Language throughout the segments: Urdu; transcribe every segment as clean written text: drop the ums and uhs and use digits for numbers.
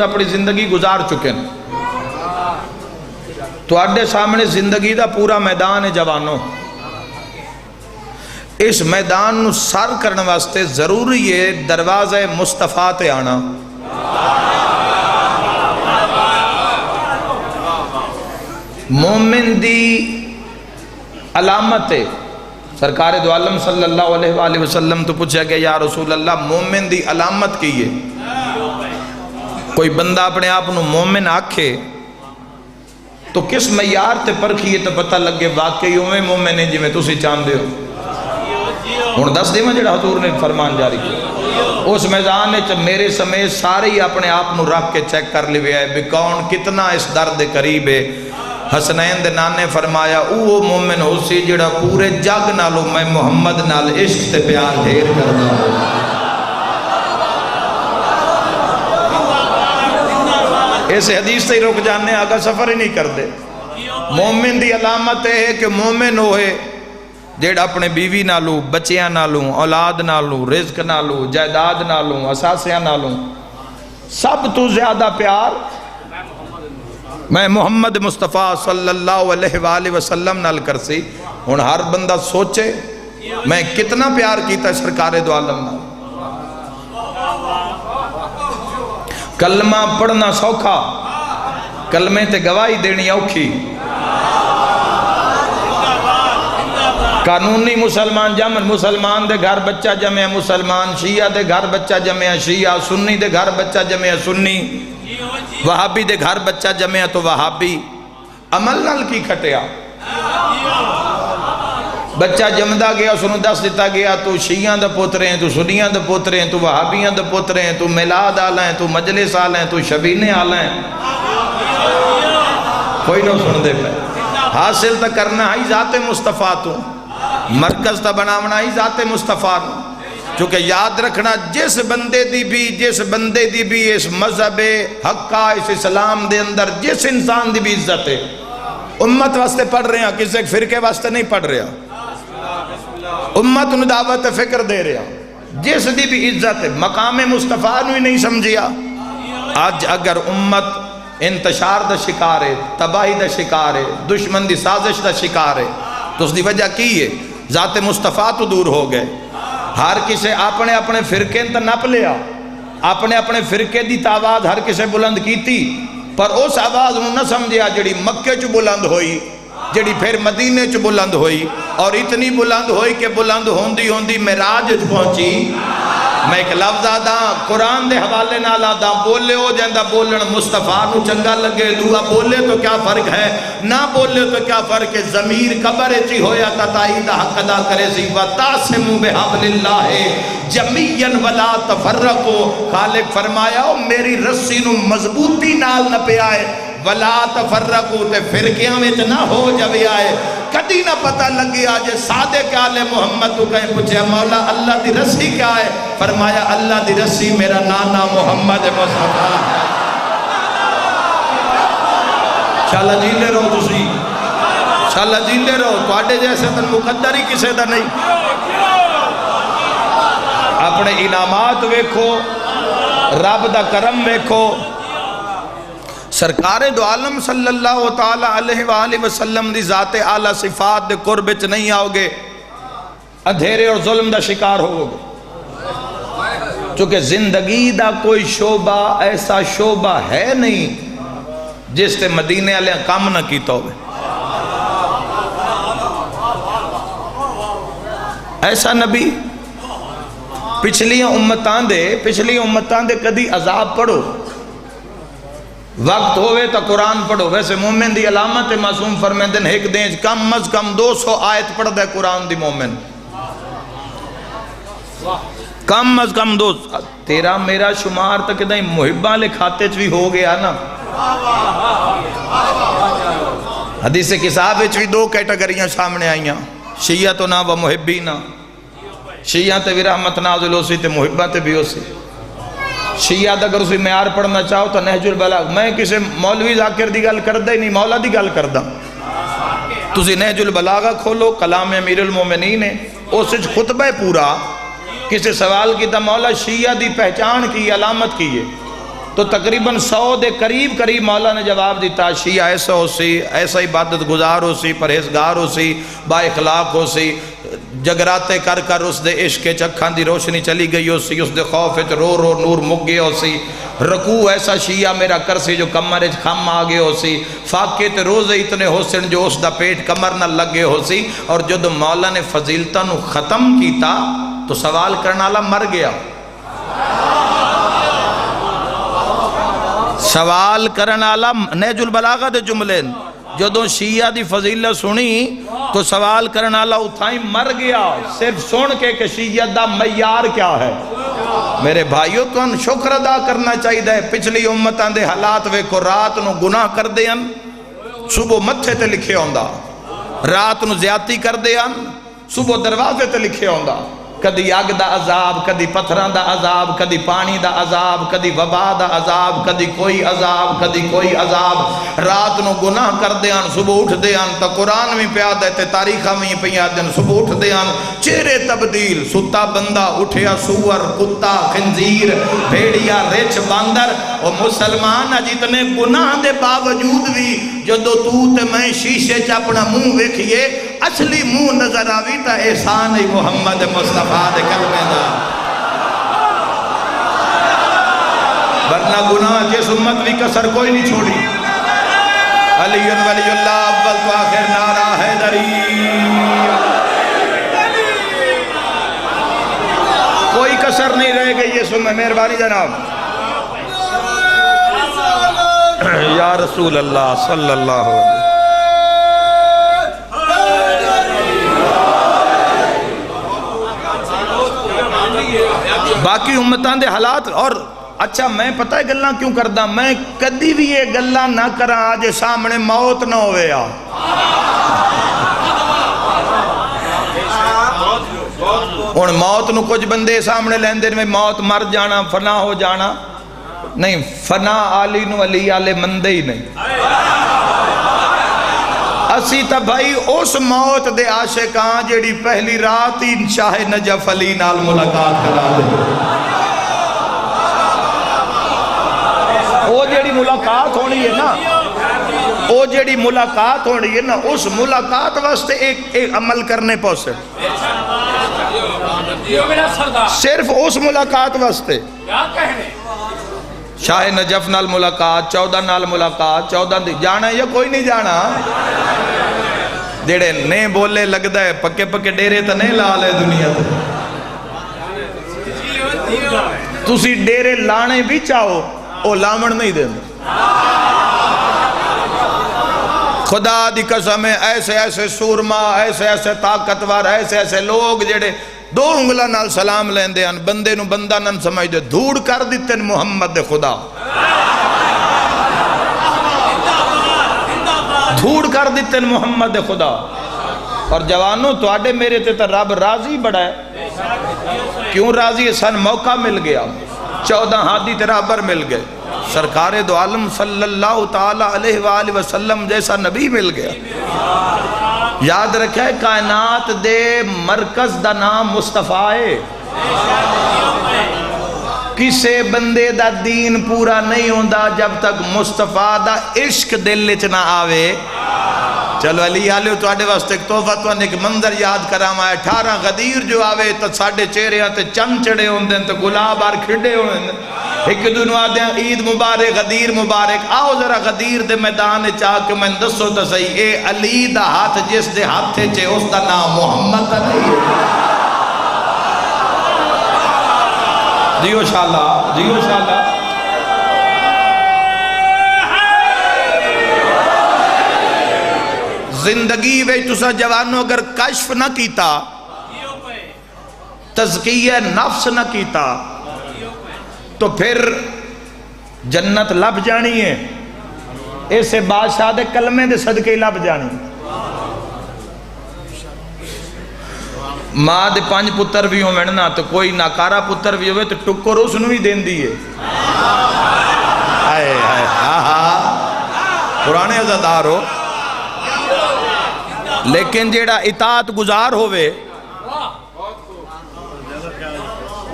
اپنی زندگی گزار چکے ہیں. تو اڈے سامنے زندگی دا پورا میدان ہے جوانوں. اس میدان نو سر کرنے واسطے ضروری ہے دروازہ مصطفیٰ تے آنا. مومن دی علامت ہے. سرکار دو عالم صلی اللہ علیہ وآلہ وسلم تو پوچھا کہ یا رسول اللہ مومن دی علامت کی ہے؟ کوئی بندہ اپنے آپ نو مومن آکھے تو کس معیار تے پرکھیے تو پتہ لگے واقعی میں مومن ہے جی میں تسی چاندے ہو. ہن دس دے میں جڑا حضور نے فرمان جاری کیا اس میدان وچ میرے سمیت سارے ہی اپنے آپ نو رکھ کے چیک کر لیے ہے بھی کون کتنا اس در دے قریب ہے. حسنین دے نانے فرمایا او مومن ہو سی جڑا پورے جگ نالو میں محمد نال عشق تے پیار ڈھیر کرنا ہو. اس حدیث سے ہی رک جانے آگا سفر ہی نہیں کر دے. مومن دی علامت ہے کہ مومن ہوئے جیڑا اپنے بیوی نالو بچیاں نالو اولاد نالو رزق نالو جائیداد نالو اساسیاں نالو سب تو زیادہ پیار میں محمد مصطفیٰ صلی اللہ علیہ وآلہ وسلم نال کرسی. ہن ہر بندہ سوچے میں کتنا پیار کیتا ہے سرکار دو عالم نال. کلمہ پڑھنا سوکھا کلمے تے گواہی دینی اوکھی. قانونی مسلمان جمع مسلمان دے گھر بچہ جمع مسلمان شیعہ دے گھر بچہ جمع شیعہ سنی دے گھر بچہ جمع سنی وہابی دے گھر بچہ جمع تو وہابی. عمل نال کی کھٹیا بچہ جمدہ گیا سنو دس دیتا گیا تو شیعہ دا پوترے ہیں تو سنیہ دا پوترے ہیں تو وہابیاں دا پوترے ہیں تو میلاد آلہ ہیں تو مجلس آلہ ہیں تو شبینے آلہ ہیں. کوئی نہ سن دے پہ حاصل تا کرنا ہی ذات مصطفیٰ تو مرکز تا بناونا ہی ذات مصطفیٰ تو. چونکہ یاد رکھنا جس بندے دی بھی اس مذہب حقہ اس اسلام دے اندر جس انسان دی بھی عزت ہے امت واسطے پڑھ رہے ہیں کسی ایک فرقے واسطے نہیں پڑھ رہے ہیں. امت انہیں دعوت فکر دے رہے ہیں جس دی بھی عزت ہے مقام مصطفیٰ نوی نہیں سمجھیا. آج اگر امت انتشار دا شکار ہے تباہی دا شکار ہے دشمن دی سازش دا شکار ہے تو اس دی وجہ کی ہے ذات مصطفیٰ تو دور ہو گئے. ہر کسے اپنے فرقے تا نپ لیا اپنے فرقے دی آواز ہر کسے بلند کیتی پر اس آواز انہوں نہ سمجھیا جڑی مکے چو بلند ہوئی جڑی پھر مدینے چو بلند ہوئی اور اتنی بلند ہوئی کہ بلند ہوندی معراج پہنچی. میں ایک لفظ آدھا قرآن دے حوالے نال آدھا بولے ہو جاندہ بولن مصطفیٰ نو چنگا لگے دعا بولے تو کیا فرق ہے نہ بولے تو کیا فرق ہے. ضمیر قبر چی ہویا تا تائید حق ادا کرے سی وَتَعْصِمُوا بِحَبْلِ اللَّهِ جَمِيًّا وَلَا تَفَرَّقُوا. خالق فرمایا میری رسی نو مضبوطی نال نہ پہ آئے وَلَا تَفَرَّقُوا تے فرقیاں میں نہ ہو جب آئے. کدی نہ پتہ لگی آج صادق آل محمد تو کہیں پوچھے مولا اللہ دی رسی کیا ہے فرمایا اللہ دی رسی میرا نانا محمد مصطفیٰ. شاءاللہ جیندے رہو تسی شاءاللہ جیندے رہو تو آڈے جیسے تن مقدر ہی کسے دا نہیں. اپنے انعامات ویکھو رب دا کرم ویکھو. سرکار دو عالم صلی اللہ تعالیٰ علیہ وآلہ وسلم دی ذات اعلیٰ صفات دے قربت نہیں آؤ گے اندھیرے اور ظلم دا شکار ہو گے. چونکہ زندگی دا کوئی شعبہ ایسا شعبہ ہے نہیں جس تے مدینے علیہ کام نہ کیتا ہوئے. ایسا نبی پچھلیاں امتان دے کدی عذاب پڑھو وقت ہوئے تو قرآن پڑھو. ویسے مومن دی علامت معصوم فرمیندن ایک دن کم از کم 200 آیت پڑھ دے قرآن دی مومن کم از کم 200. تیرا میرا شمار تک نہیں محبہ لے کھاتے چوی ہو گیا نا. حدیث کتاب چوی 2 کیٹیگریاں سامنے آئیاں شیعہ تو نہ و محبی نہ. شیعہ تے بھی رحمت نازل ہو سی تے محبہ تے بھی ہو سی. شیعہ اگر اسی معیار پڑھنا چاہو تو نہج البلاغ میں کسی مولوی ذاکر دی گل کردہ ہی نہیں مولا دی گل کردہ. تسی نہج البلاغہ کھولو کلام امیر المومنین ہے اس خطبہ پورا کسی سوال کی تا مولا شیعہ دی پہچان کی علامت کی ہے تو تقریباً 100 دے قریب مولا نے جواب دیتا شیعہ ایسا ہو سی، ایسا عبادت گزار ہو سی، پرہیزگار ہو سی، با اخلاق ہو سی، جگراتے کر کر اس دے عشق چکھان دی روشنی چلی گئی ہو سی، اس دے خوف رو رو نور مک گئے ہو سی، رکوع ایسا شیعہ میرا کر سی جو کمر خم آگے ہو سی، فاقے تے روزے اتنے ہو سن جو اس دا پیٹ کمر نہ لگے ہو سی۔ اور جدو مولا نے فضیلتاں نو ختم کیتا تو سوال کرنا والا مر گیا۔ سوال کرنا والا نہج البلاغہ دے جملے جدو شیعہ دی فضیلت سنی تو سوال کرنا والا اتھائی مر گیا، صرف سن کے کہ شیعہ دا معیار کیا ہے۔ میرے بھائیو تو ان شکر ادا کرنا چاہیے دے، پچھلی امتان دے حالات ویکھو، رات نو گناہ کر دیاں صبح متھے تے لکھے ہوندہ، رات نو زیادتی کر دیاں صبح دروازے تے لکھے ہوندہ، کدی اگ دا عذاب، کدی پتھران دا عذاب، کدی پانی دا عذاب، کدی وبا دا عذاب، کدی کوئی عذاب، کدی کوئی عذاب، رات نو گناہ کر دیاں صبح اٹھ دیاں، تا قرآن میں پیاد دیتے تاریخہ میں پیاد دیاں صبح اٹھ دیاں، چہرے تبدیل، ستا بندہ اٹھیا سور، کتا، خنزیر، بھیڑیا، ریچھ، باندر، اور مسلمان جتنے گناہ دے باوجود بھی جدو تو تے میں شیشے چاپنا منہ ویکھئے اصلی منہ نظر آوی تا احسان محمد مصطفیٰ دے کلمے دا، ورنہ گناہ جس امت بھی کسر کوئی نہیں چھوڑی۔ علی ولی اللہ اول تو آخر نعرہ حیدری، کوئی کسر نہیں رہ گئی یہ سن میں مہربانی جناب۔ یا رسول اللہ صلی اللہ علیہ وسلم، باقی امتان دے حالات اور اچھا میں پتہ ہے گلہ کیوں کردہ، میں کدی بھی یہ گلہ نہ کرا آج سامنے موت نہ ہوئے آ، ان موت نو کچھ بندے سامنے لیندے میں موت مر جانا فنا ہو جانا نہیں، فنا آلی نو علی آلے مندے ہی نہیں، اسی تا بھائی اس موت دے عاشقان جیڑی پہلی رات ہی شاہ نجف علی نال ملاقات کرا دے، وہ جیڑی ملاقات ہونی ہے نا، وہ جیڑی ملاقات ہونی ہے نا، اس ملاقات واسطے ایک عمل کرنے پوسے، صرف اس ملاقات واسطے شاہ نجف نال ملاقات، 14 نال ملاقات، 14 دی جانا یا کوئی نہیں جانا، جیڑے نہیں بولے لگ دائے پکے پکے ڈیرے تا نہیں لا لے دنیا تا، تُسی ڈیرے لانے بھی چاہو او لامن نہیں دیں، خدا دی قسم ہے ایسے ایسے سورما، ایسے ایسے طاقتور، ایسے ایسے لوگ جیڑے دو انگلہ نال سلام لیندے ہیں، بندے نو بندہ نن سمجھ دے، دھوڑ کر دیتے ہیں محمد دے خدا، دھوڑ کر دیتے ہیں محمد دے خدا۔ اور جوانوں تو آڈے میرے تے تا رب راضی بڑا ہے، کیوں راضی ہے؟ سن موقع مل گیا، 14 ہادی تیرا بر مل گئے، سرکار دو عالم صلی اللہ تعالیٰ علیہ وآلہ وسلم جیسا نبی مل گیا۔ یاد رکھے کائنات دے مرکز دا نام مصطفیٰ ہے، کسے بندے دا دین پورا نہیں ہوندہ جب تک مصطفیٰ دا عشق دل چنا آوے۔ چلو علی آلیو تو آڈے واسطے ایک توفہ تو ایک منظر یاد کرام آئے، 18 غدیر جو آوے تو ساڑھے چہرے آتے چند چڑے ہوندے تو گلاب آر کھڑے ہوندے، ایک دنوں آدھے عید مبارک غدیر مبارک، آؤ ذرا غدیر دے میدان چاہ کے میں دسو تا صحیح، اے علی دا ہاتھ جس دے ہاتھ تھے چھے اس دا نام محمد تا نہیں ہے، جیو شاءاللہ جیو شاءاللہ۔ زندگی وے تسا جوانو اگر کشف نہ کیتا، تزکیہ نفس نہ کیتا تو پھر جنت لب جانی ہے، ایسے بادشاہ دے کلمے دے صدقے لب جانی۔ ماں دے 5 پتر بھی ہوں مڑنا تو کوئی ناکارا پتر بھی ہوئے تو ٹکر اس نو ہی دین دیئے، آئے آئے پرانے عزادار ہو، لیکن جیڑا اطاعت گزار ہوئے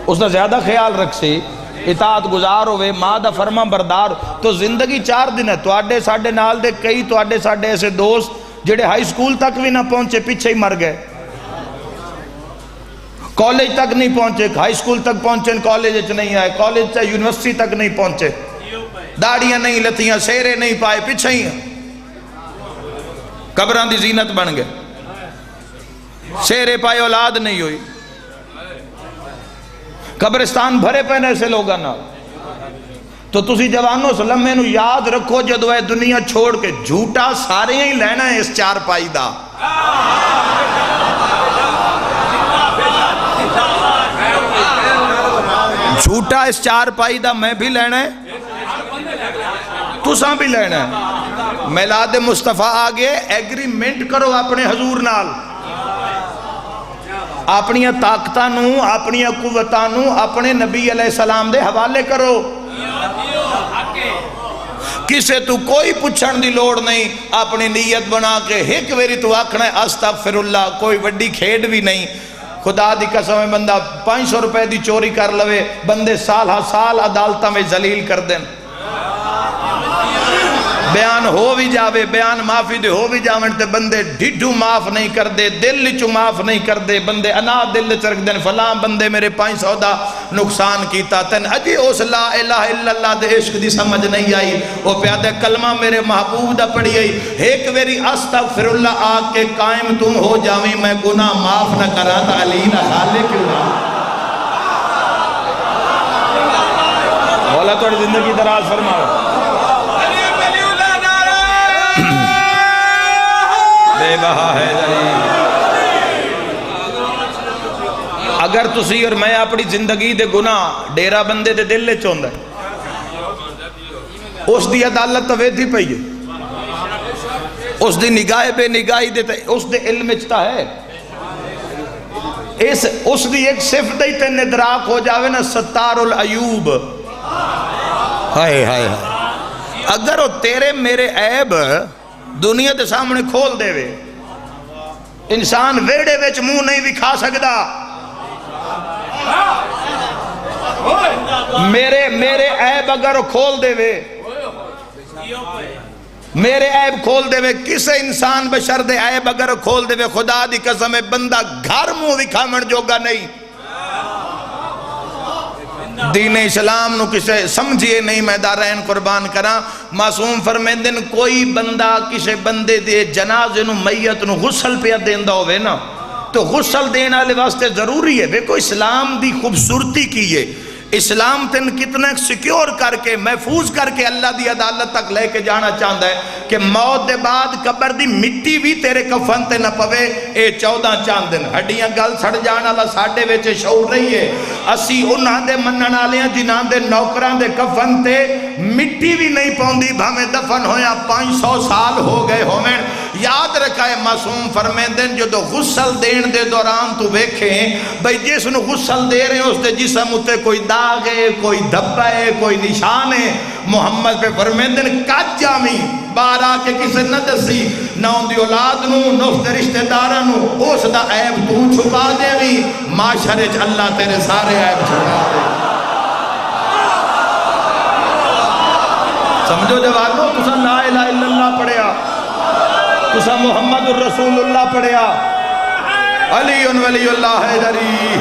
اس دا زیادہ خیال رکھ سی، اطاعت گزار ہوئے، ماں دا فرما بردار. تو زندگی 4 دن ہے. تواڈے ساڈے نال دے کئی تواڈے ساڈے ایسے دوست جڑے ہائی سکول تک بھی نہ پہنچے، پیچھے ہی مر گئے. کالج تک نہیں پہنچے، ہائی سکول تک پہنچے، کالج نہیں آئے، کالج سے یونیورسٹی تک نہیں پہنچے، داڑیاں نہیں لتیاں، سیرے نہیں پائے، پیچھے ہی قبران دی زینت بن گئے. سیرے پائے اولاد نہیں ہوئی. قبرستان بھرے پہنے ایسے لوگاں نہ. تو تسی جوانوں سلمے نو یاد رکھو، جدو اے دنیا چھوڑ کے جھوٹا سارے ہی لینا ہے اس 4 پائی دا. جھوٹا اس 4 پائی دا میں بھی لینا ہے، تساں بھی لینا ہے. میلاد مصطفیٰ آگے ایگریمنٹ کرو اپنے حضور نال، اپنی طاقتانوں اپنی قوتانوں اپنے نبی علیہ السلام دے حوالے کرو. کسے تو کوئی پوچھن دی لوڑ نہیں، اپنی نیت بنا کے ایک ویری تو آکھنا ہے استغفر اللہ. کوئی وڈی کھیڈ بھی نہیں. خدا دی قسم ہے بندہ 500 روپے دی چوری کر لوے، بندے سال ہا سال عدالتہ میں ذلیل کر دیں. بیان ہو بھی جاوے، بیان معافی دے ہو بھی جاویں تے بندے ڈھڈو معاف نہیں کر دے، دل چو معاف نہیں کر دے. بندے انا دل چرک دیں فلاں بندے میرے 500 دا نقصان کیتا، تن اجی اس لا الہ الا اللہ دے عشق دی سمجھ نہیں آئی. وہ پیادے کلمہ میرے محبوب دا پڑھی آئی. ایک ویری استغفر اللہ آگ کے قائم تم ہو جاویں، میں گناہ معاف نہ کرا تا علی نہ خالق اللہ. مولا توڑی زندگی دراز فرماؤ. بے بہا ہے اگر تسی اور میں اپنی زندگی دے گناہ ڈیرہ بندے دے دل لے چوندہ ہے، اس دی عدالت توید ہی پہی ہے، اس دی نگاہ بے نگاہی دے اس دے علم اچتا ہے. اس دی ایک صفت ہی تے ندراک ہو جاوے نا، ستار العیوب. ہائے ہائے ہائے. اگر وہ تیرے میرے عیب دنیا دے سامنے کھول دے وے، انسان ویڑے ویچ منہ نہیں بھی کھا سکدا. میرے عیب اگر وہ کھول دے وے، میرے عیب کھول دے وے، کسے انسان بشر دے عیب اگر کھول دے وے، خدا دی قسم ہے بندہ گھر منہ بھی کھامن جوگا نہیں. دین اسلام نو کسے سمجھئے نہیں، میں دارین قربان کرا. معصوم فرمیندن کوئی بندہ کسے بندے دے جنازے نو میت نو غسل پہ دیندہ ہوئے نا، تو غسل دینا لے واسطے ضروری ہے. دیکھو اسلام دی خوبصورتی کی ہے، اسلام تن کتنا سیکیور کر کے محفوظ کر کے اللہ دی عدالت تک لے کے جانا چاہتا ہے کہ موت دے بعد قبر دی مٹی بھی تیرے کفن تے نہ پوے. اے 14 چاندن ہڈیاں گل سڑ جانا اللہ ساڑھے ویچے شعور رہی ہے. اسی انہاں دے منن آلیاں جنہاں دے نوکران دے کفن تے مٹی بھی نہیں پوندی، بھامے دفن ہویا 500 سال ہو گئے ہومیں. یاد رکھائے معصوم فرمیندن جو دو غسل دین دے دوران تو بیکھیں بھئی جس نو غسل دے رہے ہیں اس دے جسم اتے کوئی داغ ہے، کوئی دھبہ ہے، کوئی نشان ہے. محمد پہ فرمیندن کج جامی بارا کے کسے نہ دسی، نہ ان دی اولاد نو نہ اس دے رشتہ دارہ نو، اس دا عیب تو چھپا دے گی، معاشرے اللہ تیرے سارے عیب چھپا دے. سمجھو جوانو، تسا لا الہ الا اللہ پڑھیا، تسا محمد الرسول اللہ پڑھیا، علی ولی اللہ حیدری.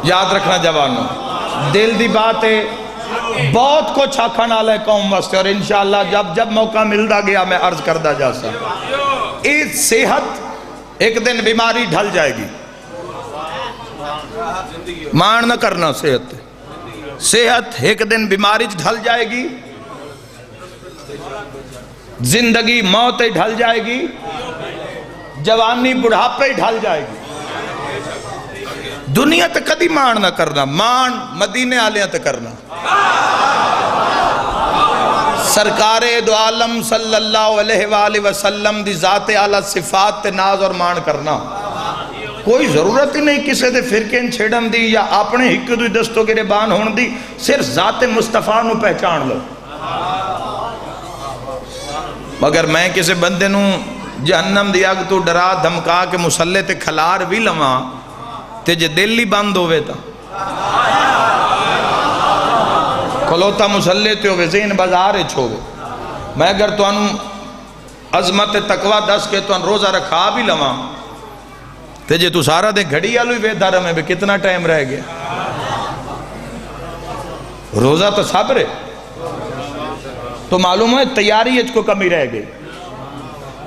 یاد رکھنا جوانوں، دل دی بات ہے، بہت کچھ آکھن آلے قوم واسطے، اور انشاءاللہ جب موقع ملدا گیا میں عرض کردہ جا سا. اس صحت ایک دن بیماری ڈھل جائے گی، مان نہ کرنا. صحت ایک دن بیماری ڈھل جائے گی، زندگی موت ڈھل جائے گی، جوانی بڑھاپے ڈھل جائے گی. دنیا تے کدی مان نہ کرنا، مان مدینے آلیاں تے کرنا. سرکار دو عالم صلی اللہ علیہ وآلہ وسلم دی ذات اعلیٰ صفات تے ناز اور مان کرنا. کوئی ضرورت ہی نہیں کسے دے فرقین چھیڑن دی یا اپنے ہک دوی دستوں کے ربان ہون دی، صرف ذات مصطفیٰ نو پہچان لو. مگر میں کسے بندے نو جہنم دی آگ تو ڈرا دھمکا کے مسلح تے کھلار بھی لواں، تے جے دل ہی بند ہوئے تا کھلوتا مسلے تے ہوئے ذہن بازار چھوڑے میں اگر تو انہوں عظمت تقوی دس کے تو ان روزہ رکھا بھی لواں تے جے تو سارا دے گھڑی آلوی ویدہ رہے میں کتنا ٹائم رہ گیا روزہ تو صبر ہے تو معلوم ہے تیاری اچھ کو کمی رہ گئی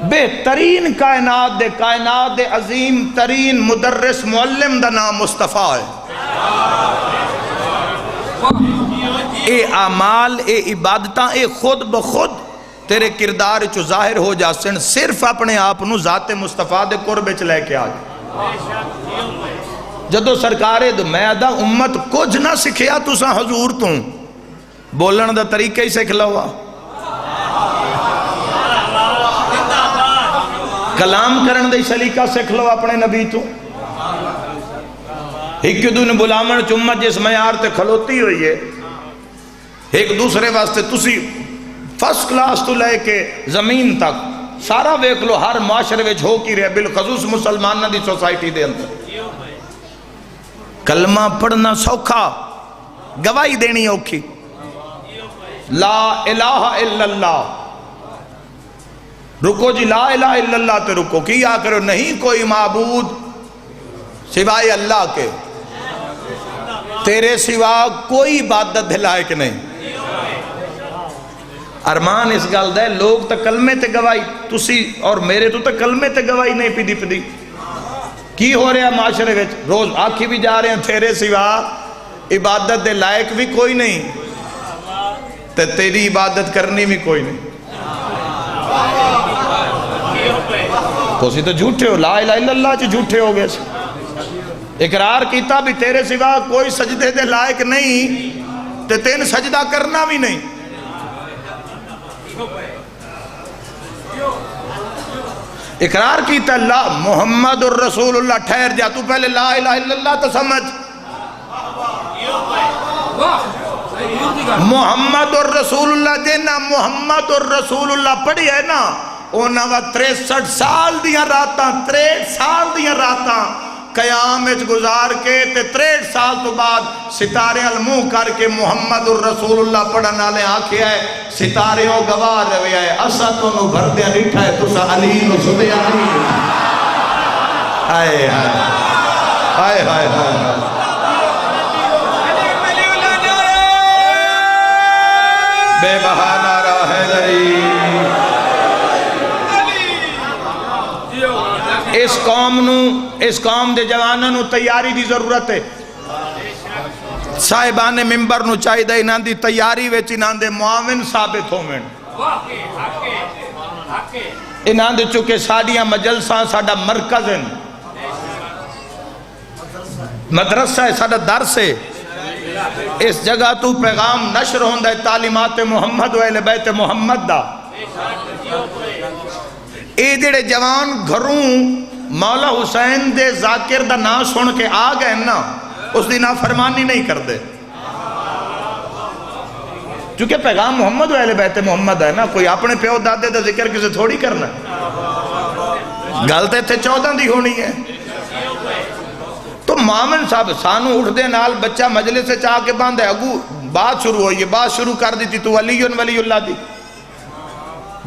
بہترین کائنات دے عظیم ترین مدرس معلم دا نام مصطفیٰ ہے اے اعمال اے عبادتاں اے خود بخود تیرے کردار چو ظاہر ہو جاسن صرف اپنے آپنو ذات مصطفیٰ دے قربے چ لے کے آگے جدو سرکارے دو میں دا امت کچھ نہ سکھیا تو سا حضور تو بولن دا طریقہ ہی سکھ لوا کلام کرن دے سلیقہ سکھ لو اپنے نبی تو ایک دو نے بلامن چمت جس معیار تے کھلوتی ہوئی ہے ایک دوسرے واسطے تسی فرسٹ کلاس تو لے کے زمین تک سارا ویک لو ہر معاشرے وچ ہو کی رہے بالخصوص مسلمانہ دی سوسائٹی دے اندر کلمہ پڑھنا سوکھا گواہی دینی اوکھی لا الہ الا اللہ رکو جی لا الہ الا اللہ تے رکو کیا کرو نہیں کوئی معبود سوائے اللہ کے تیرے سوا کوئی عبادت دلائق نہیں ارمان اس گل دے لوگ تا کلمے تے گواہی تسی اور میرے تو تا کلمے تے گواہی نہیں پی دی کی ہو رہا معاشرے وچ روز آکھی بھی جا رہے ہیں تیرے سوا عبادت دے لائق بھی کوئی نہیں تے تیری عبادت کرنی بھی کوئی نہیں تو اسی تو جھوٹے ہو لا الہ الا اللہ چ جھوٹے ہو گئے اقرار کیتا بھی تیرے سوا کوئی سجدے دے لائق نہیں تے تین سجدہ کرنا بھی نہیں اقرار کیتا اللہ محمد الرسول اللہ ٹھہر جا تو پہلے لا الہ الا اللہ تو سمجھ محمد الرسول اللہ دینا محمد الرسول اللہ پڑھی ہے نا اونا وہ 63 سال دیاں راتاں 63 سال دیاں راتاں قیام اچ گزار کے تے 63 سال تو بعد ستارے الموہ کر کے محمد الرسول اللہ پڑھن آلے آنکھے آئے ستارے ہو گوار روے آئے اسا تو نو بھر دیا نٹھا ہے تو سا علی نو سدے علی آئے آئے آئے آئے بے بہانہ راہ دری اس قوم دے جوانوں نو تیاری دی ضرورت ہے صاحبان ممبر نو چاہی دے انہاں دی تیاری ویچ انہاں دے معاون ثابت ہومن انہاں دے چکے ساڑیاں مجلساں ساڑا مرکز ہیں مدرسہ ہے ساڑا درس ہے اس جگہ تو پیغام نشر ہوندہ ہے تعلیمات محمد و اہل بیت محمد دا اے جڑے جوان گھروں مولا حسین دے ذاکر دا نا سن کے آ گئے نا اس دی نافرمانی نہیں کر دے چونکہ پیغام محمد و اہل بیت محمد ہے نا کوئی اپنے پیو دادے دا ذکر کسے تھوڑی کرنا گلتے تھے 14 دی ہونی ہے تو معامن صاحب سانو اٹھ دے نال بچہ مجلس سے چاہ کے باندھے اگو بات شروع ہوئی ہے بات شروع کر دی تھی تو ولی اللہ دی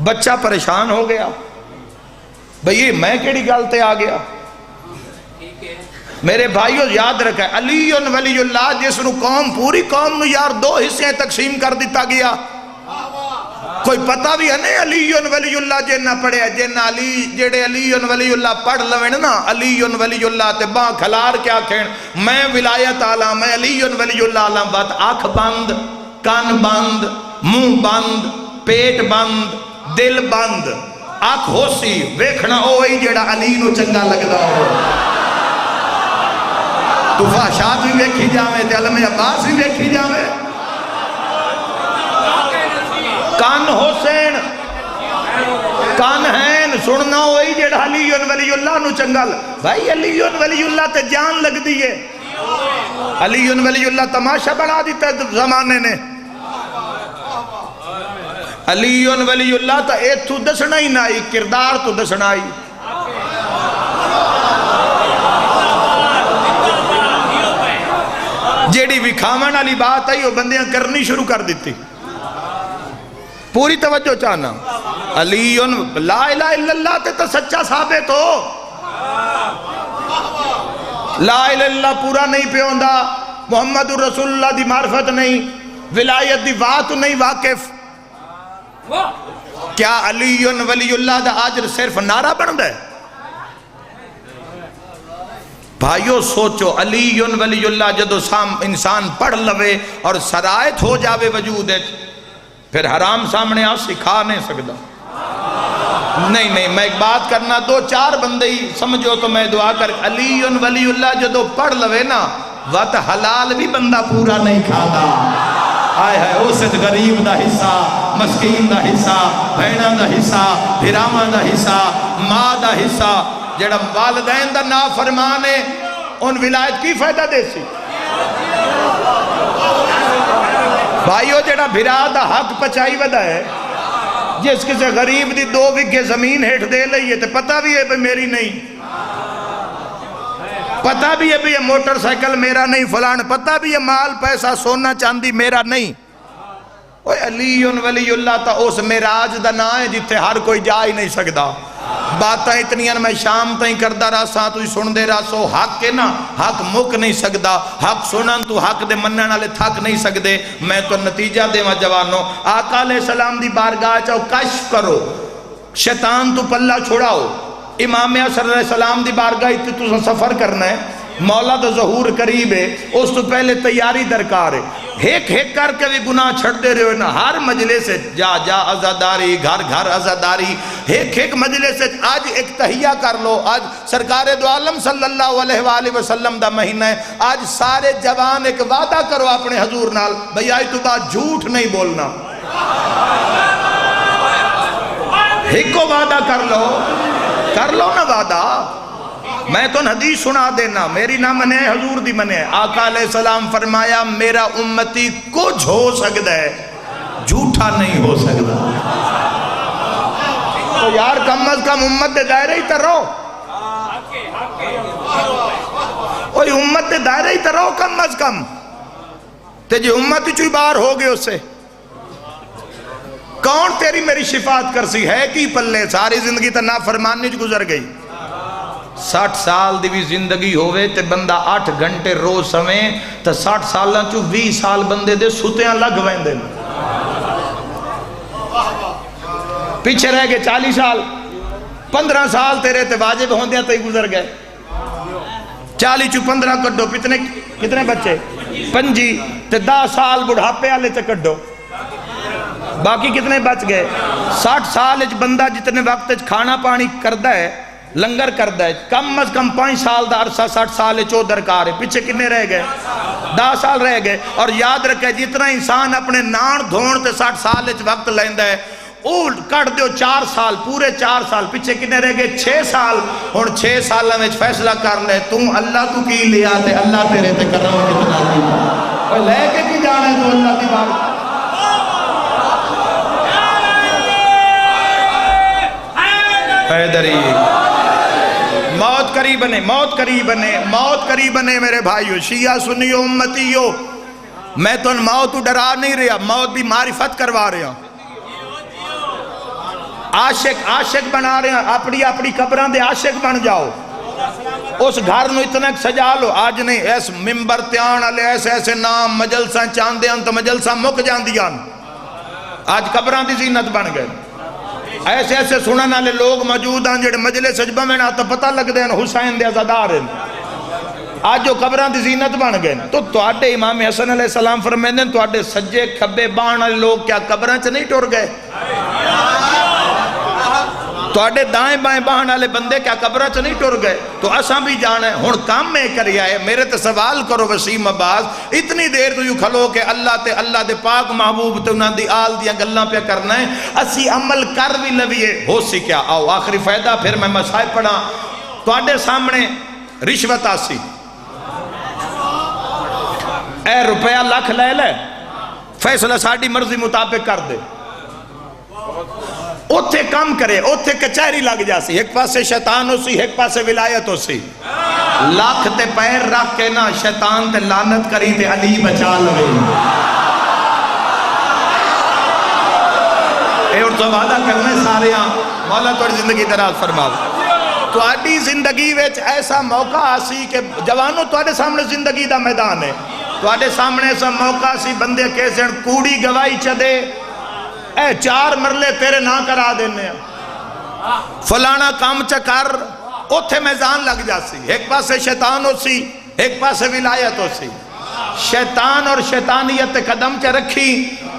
بچہ پریشان ہو گیا بھئی میں کیڑی گلتے آ گیا میرے بھائیو یاد رکھا ہے علی ولی اللہ جس نو قوم پوری قوم نو یار 2 حصے تقسیم کر دیتا گیا کوئی پتہ بھی ہے نہیں علی ولی اللہ جنہ پڑھے ہیں جنہ علی جڑے علی ولی اللہ پڑھ لویں نا علی ولی اللہ تے باں کھلار کیا کھین میں ولایت آلہ میں علی ولی اللہ آلہ بات آنکھ بند کان بند منہ بند پیٹ بند دل بند آنکھ ہو سی ویکھنا ہوئی جڑا علی نو چنگا لگدا ہو تو فحشات بھی ویکھی جاویں تے علم عباس بھی ویکھی جاویں کان حسین کان ہیں سننا ہوئی جڑا علی ولی اللہ نو چنگل بھائی علی ولی اللہ تے جان لگ دیئے علی ولی اللہ تماشا بنا دیتا ہے زمانے نے علی ولی اللہ تا اے تو دسنا ہی نائی کردار تو دسنا ہی جیڑی وکھاون والی بات آئی وہ بندیاں کرنی شروع کر دیتی. پوری توجہ چاہنا. علی لا الہ الا اللہ تے تو سچا ثابت ہو. لا الہ الا اللہ پورا نہیں پہ ہوندا، محمد رسول اللہ دی معرفت نہیں، ولایت دی بات نہیں واقف. کیا علی ولی اللہ دا آج صرف نعرہ بندا ہے؟ بھائیو سوچو، علی ولی اللہ جدو انسان پڑھ لوے اور سرائت ہو جاوے وجود ہے، پھر حرام سامنے آ سکھا نہیں سکتا. نہیں میں ایک بات کرنا، دو چار بندے ہی سمجھو تو میں دعا کر. علی ولی اللہ جدو پڑھ لوے نا وقت حلال بھی بندہ پورا نہیں کھاتا. آئے ہے اس غریب دا حصہ، مسکین دا حصہ، بہناں دا حصہ، بھراواں دا حصہ، ماں دا حصہ. جڑا والدین دا نافرمان ہے ان ولایت کی فائدہ دے سی؟ بھائیو جڑا بھرا دا حق پچائی ودا ہے، جس کسے غریب دی 2 وگے زمین ہیٹ دے لئیے تو پتہ بھی ہے بھئی میری نہیں، پتہ بھی ہے بھئی یہ موٹر سائیکل میرا نہیں، فلان پتہ بھی ہے مال پیسہ سونا چاندی میرا نہیں. علی ولی اللہ تا اس معراج دا نا ہے جتے ہر کوئی جا ہی نہیں سکدا. باتاں اتنیاں میں شام تائیں کردہ راساں تو سن دے راسو. حق ہے نا، حق مک نہیں سکدا. حق سنن تو حق دے منن والے تھک نہیں سکدے. میں تو نتیجہ دیواں جوانو، آقا علیہ السلام دی بارگاہ چاہو کشف کرو، شیطان تو پلہ چھوڑاؤ. امام حسن علیہ السلام دی بارگاہ اتنے تو سفر کرنا ہے، مولا دا ظہور قریب ہے، اس تو پہلے تیاری درکار ہے. ایک کر کے بھی گناہ چھڑ دے رہے ہو نا. ہر مجلے سے جا عزاداری، گھر عزاداری، ایک مجلے سے آج ایک تحیہ کر لو. آج سرکار دو عالم صلی اللہ علیہ وآلہ وسلم دا مہینہ ہے. آج سارے جوان ایک وعدہ کرو اپنے حضور نال، بھئی آج تو بات جھوٹ نہیں بولنا. ایک کو وعدہ کر لو نا وعدہ. میں تو حدیث سنا دینا، میری نہ منے حضور دی منے. آقا علیہ السلام فرمایا میرا امتی کچھ ہو سکتا ہے، جھوٹا نہیں ہو سکتا. تو یار کم از کم امت دے دائرے ہی تر رہو، اوہ امت دے دائرے ہی تر رہو کم از کم. تے جی امت ہی چوئی باہر ہو گئے اس سے کون تیری میری شفاعت کر سی ہے کی پلے؟ ساری زندگی تا نافرمانی گزر گئی. 60 سال دی بھی زندگی ہوئے تے بندہ 8 گھنٹے روز سمیں تے 60 سالاں چو 20 سال بندے دے سوتیاں لگ ویندے. پیچھے رہ گئے 40 سال، 15 سال تیرے تے واجب ہوندیاں تے گزر گئے. 40 چو 15 کڈو کتنے بچے؟ 5 تے 10 سال بڑھاپے والے تے کڈو، باقی کتنے بچ گئے؟ 60 سال بندہ جتنے وقت کھانا پانی کردہ ہے، لنگر کردہ ہے، کم از کم 5 سال دا عرصہ 60 سال چو درکار ہے. پیچھے کتنے رہ گئے؟ 10 سال رہ گئے. اور یاد رکھے جتنا انسان اپنے نان دھون تے 60 سال وقت لیندہ ہے، اول کٹ دیو 4 سال، پورے 4 سال. پیچھے کتنے رہ گئے؟ 6 سال. اور 6 سال میں فیصلہ کر لے تم اللہ تو کی لیا تے اللہ تیرے تے کرم کتنا دی اور لے کے کی جانا ہے تو اللہ دی بات. حیدری موت قریب نے، موت قریب نے، موت قریب نے میرے بھائیو، شیعہ سنیو امتیو. میں تو ان موت تو ڈرا نہیں رہا، موت بھی معرفت کروا رہا. عاشق بنا رہے ہیں، اپنی قبران دے عاشق بن جاؤ. اس گھر نو اتنا سجا لو. آج نہیں ایس ممبر تیان علی ایسے نام مجلساں چاندیاں تو مجلساں مک جاندیاں. آج قبران دی زینت بن گئے. ایسے سنن والے لوگ موجود ہیں جڑے مجلس سجبہ میں نہ تو پتہ لگ دے حسین دے عزادار ہیں. آج جو قبران دی زینت بن گئے تو تواڈے امام حسن علیہ السلام فرمائیں تواڈے سجے کھبے بان والے لوگ کیا قبران سے نہیں ٹر گئے؟ تواڈے دائیں بائیں بان والے بندے کیا قبران سے نہیں ٹر گئے؟ تو اساں بھی جانا ہے. ہن کام میں کری آئے میرے تے سوال کرو وسیم عباس، اتنی دیر تو یوں کھلو کہ اللہ دے پاک محبوب تے انہاں دی آل دیاں گلاں پہ کرنا ہے، اسی عمل کر بھی لویے ہو سی کیا؟ آؤ آخری فائدہ پھر میں مسائل پڑھا. تواڈے سامنے رشوت آسی، اے روپیہ لاکھ لے لے، فیصلہ ساڑی مرضی مطابق کر دے. اوتھے کام کرے، اوتھے کچہری لگ جاسی، ایک پاسے شیطان ہو سی، ایک پاسے ولایت ہو سی. لاکھ تے پیر رکھ کے نا شیطان تے لعنت کری تے علی بچا لوے اے اور تو وعدہ کرنے سارے ہاں مولا توڑی زندگی دراز فرماؤ توڑی زندگی ویچ ایسا موقع آسی کہ جوانوں توڑے سامنے زندگی دا میدان ہے توڑے سامنے ایسا موقع سی بندے کیسے کوڑی گواہی چدے اے 4 مرلے تیرے نہ کرا دینے فلانا کام چکر اوتھے میزان لگ جاسی ایک پاسے شیطان ہو سی ایک پاسے ولایت ہو سی شیطان اور شیطانیت قدم چا رکھی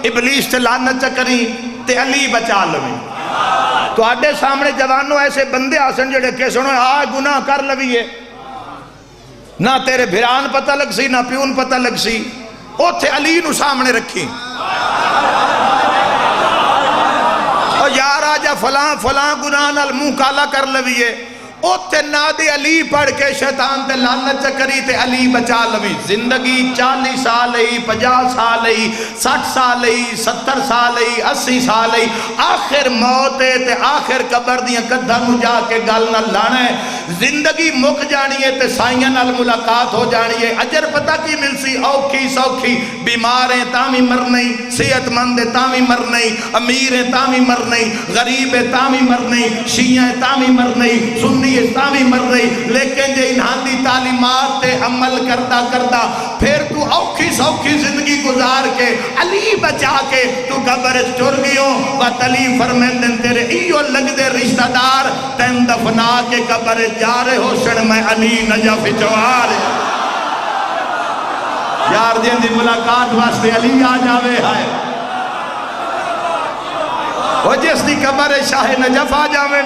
ابلیس تے لعنت چکری تے علی بچا لویں تو آڈے سامنے جوانوں ایسے بندے آسن جڑے کہ سنو آئے گناہ کر لویے نہ تیرے بھران پتہ لگ سی نہ پیون پتہ لگ سی اوتھے علی نو سامنے رکھی اور یار آجا فلاں گناہ نال منہ کالا کر لویے اوتے نادی علی پڑھ کے شیطان تے لعنت چکری تے علی بچا لوی زندگی 40 سال ہی 50 سال ہی 60 سال ہی 70 سال ہی 80 سال ہی آخر موت تے آخر قبر دیاں قدر نو جا کے گل نہ لانا ہے زندگی مک جانی ہے تے سائیاں نال ملاقات ہو جانی ہے اجر پتہ کی مل سی اوکھی سوکھی بیماریں تامی مر نہیں صحت مند تامی مر نہیں امیریں تامی مر نہیں غریبیں تامی مر نہیں شیعہ تامی مر نہیں سنی اسلامی مر رہی لیکن جے انہاں دی تعلیمات تے عمل کرتا پھر تو اوکھی سوکھی زندگی گزار کے علی بچا کے تو قبر چور گئیوں وقت علی فرمیندن تیرے ایو لگ دے رشتہ دار تین دفنا کے قبر جا رہے ہو سن میں علی نجف چوار یار جن دی ملاقات واسطے علی آ جاوے ہے وہ جس دی قبر شاہ نجف آ جاوے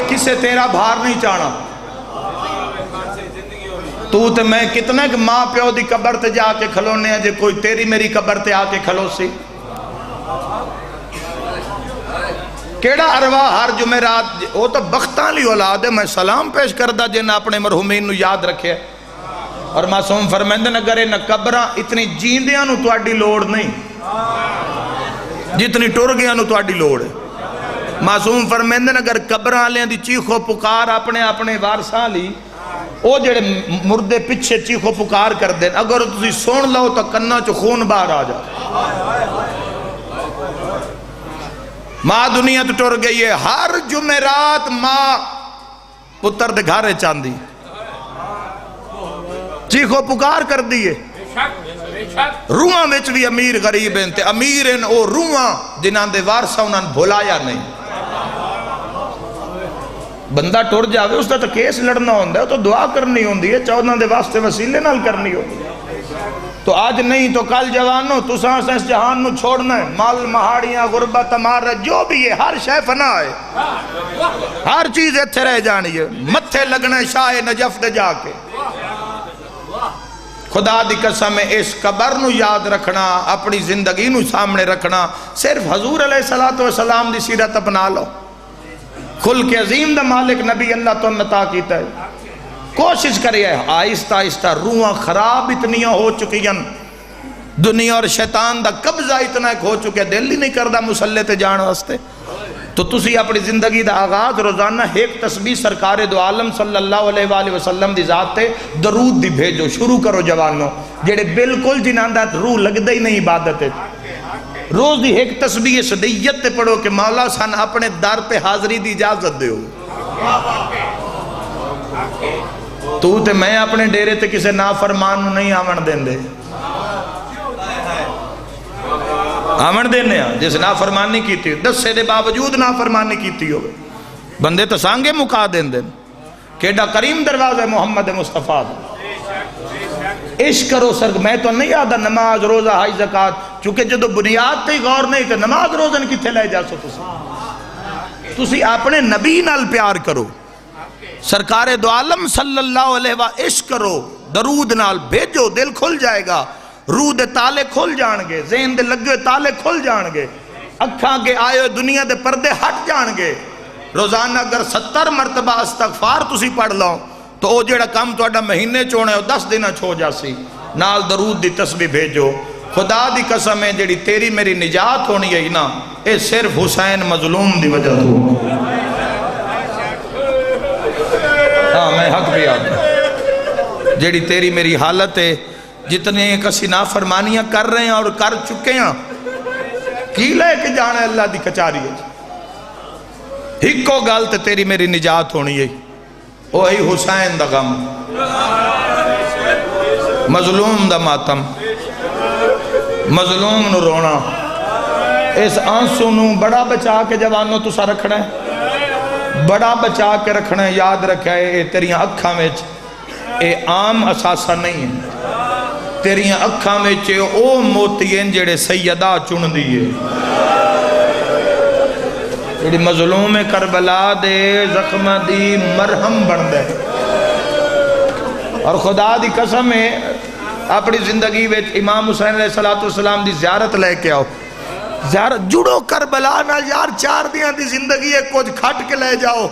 کسے تیرا بھار نہیں چاہنا تو تے میں کتنا کہ ماں پیو دی قبر تے جا کے کھلونے ہیں جے کوئی تیری میری قبر تے آ کے کھلو سی کیڑا ارواح ہر جمعرات وہ تو بختاں لی اولاد ہے میں سلام پیش کردہ جن اپنے مرحومین نو یاد رکھے اور معصوم فرمیندن اگر نہ قبراں اتنی جیندیاں نو تو اڈی لوڑ نہیں جتنی ٹر گیا نو تو اڈی لوڑ ہے معصوم فرمیندن اگر قبراں لیاں دی چیخو پکار اپنے وارثاں لی او جڑے مردے پچھے چیخو پکار کر دیں اگر تسی سون لو تو کنہ چو خون باہر آ جا ماں دنیا تو ٹر گئی ہے ہر جمعرات ماں پتر دے گھارے چاندی چیخو پکار کر دیئے روحاں وچ بھی امیر غریب ہیں تے امیر ہیں او روحاں جنہاں دے وارثہ انہاں بھولایا نہیں بندہ ٹر جاوے اس دا تو کیس لڑنا ہوندہ ہے تو دعا کرنی ہوندی ہے 14 دے واسطے وسیلے نال کرنی ہوندی ہے تو آج نہیں تو کل جوانوں تو سانس اس جہان نو چھوڑنا ہے مال مہاڑیاں غربت امارت جو بھی ہے ہر شے فنا ہے ہر چیز اتھے رہ جانی ہے متھے لگنا شاہ نجف دے جا کے خدا دی قسم اس قبر نو یاد رکھنا اپنی زندگی نو سامنے رکھنا صرف حضور علیہ السلام دی سیرت اپنا لو خلق عظیم دا مالک نبی اللہ تو نتا کیتا ہے کوشش کرے آہستہ آہستہ روحاں خراب اتنیاں ہو چکی ہیں دنیا اور شیطان دا قبضہ اتنا ایک ہو چکے دل ہی نہیں کردہ مسلح تے جان واسطے تو تسی اپنی زندگی دا آغاز روزانہ ایک تسبیح سرکار دو عالم صلی اللہ علیہ وآلہ وسلم دی ذات تے درود دی بھیجو شروع کرو جوانوں جڑے بالکل جنہاں دا روح لگ دے ہی نہیں عبادت ہے روز دی ایک تسبیح صدیت تے پڑھو کہ مولا سان اپنے در پہ حاضری دی اجازت دے ہو تو تے میں اپنے ڈیرے تے کسے نافرمان نہیں آمن دیں دے آمن دینے ہیں جیسے نافرمانی کیتی ہو 10 سے دے باوجود نافرمانی کیتی ہو بندے تو سانگے مکا دیں دیں کیڑا کریم دروازہ محمد مصطفیٰ عشق کرو سرگ میں تو نہیں آدھا نماز روزہ ہائی زکاة چونکہ جدو بنیاد تے غور نہیں تے نماز روزہ نہیں کتے لے جا سو تسی اپنے نبی نال پیار کرو سرکار دو عالم صلی اللہ علیہ وآلہ عشق کرو درود نال بھیجو دل کھل جائے گا روح دے تالے کھل جان گے ذہن دے لگے تالے کھل جان گے اکھاں کے آئے دنیا دے پردے ہٹ جان گے روزانہ اگر 70 مرتبہ استغفار تسی پڑھ لو تو وہ جڑا کام تہاڈا مہینے چونا ہے وہ 10 دن چھو جاسی نال درود دی تسبیح بھیجو خدا دی قسم ہے جڑی تیری میری نجات ہونی ہے نا اے صرف حسین مظلوم دی وجہ تو ہاں میں حق پہ آتا جڑی تیری میری حالت ہے جتنے کسی نافرمانیاں کر رہے ہیں اور کر چکے ہیں کی لے کے جانا ہے اللہ دی کچاری ہے ہکو گل تے تیری میری نجات ہونی ہے وہی حسین دا غم مظلوم دا ماتم مظلوم نو رونا اس آنسو نو بڑا بچا کے جوانوں تو سا رکھنا ہے بڑا بچا کے رکھنا ہے یاد رکھا ہے اے تیریاں اکھاں وچ اے عام اساسہ نہیں ہے تیریاں اکھاں وچ او موتی ہیں جڑے سیدہ چن دیئے جڑی مظلوم کربلا دے زخمہ دی مرہم بن دے اور خدا دی قسم ہے اپنی زندگی میں امام حسین علیہ السلام دی زیارت لے کے آؤ زیارت جڑو کربلا نہ یار 4 دیاں دی زندگی ہے کچھ کھٹ کے لے جاؤ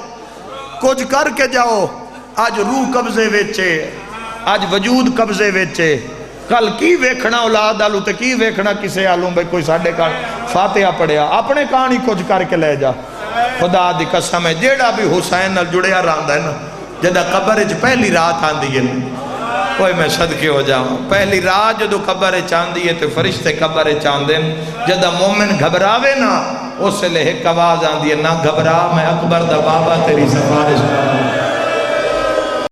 کچھ کر کے جاؤ آج روح قبضے ویچے آج وجود قبضے ویچے کل کی ویکھنا اولاد آلو تے کی ویکھنا کسے آلوں بھئی کوئی ساڑھے کان فاتحہ پڑھیا اپنے کہانی کچھ کر کے لے جا خدا دی قسم ہے جیڑا بھی حسین نال جڑیا راندہ ہے نا جدہ قبر اچ پہلی رات آندی ہے کوئی میں صدقے ہو جاؤں پہلی رات جدو قبر چاندی ہے تو فرشتے قبر چاندیں جدہ مومن گھبراوے نا اس سے لے ایک آواز آندی ہے نہ گھبرا میں اکبر دا بابا تیری سفارش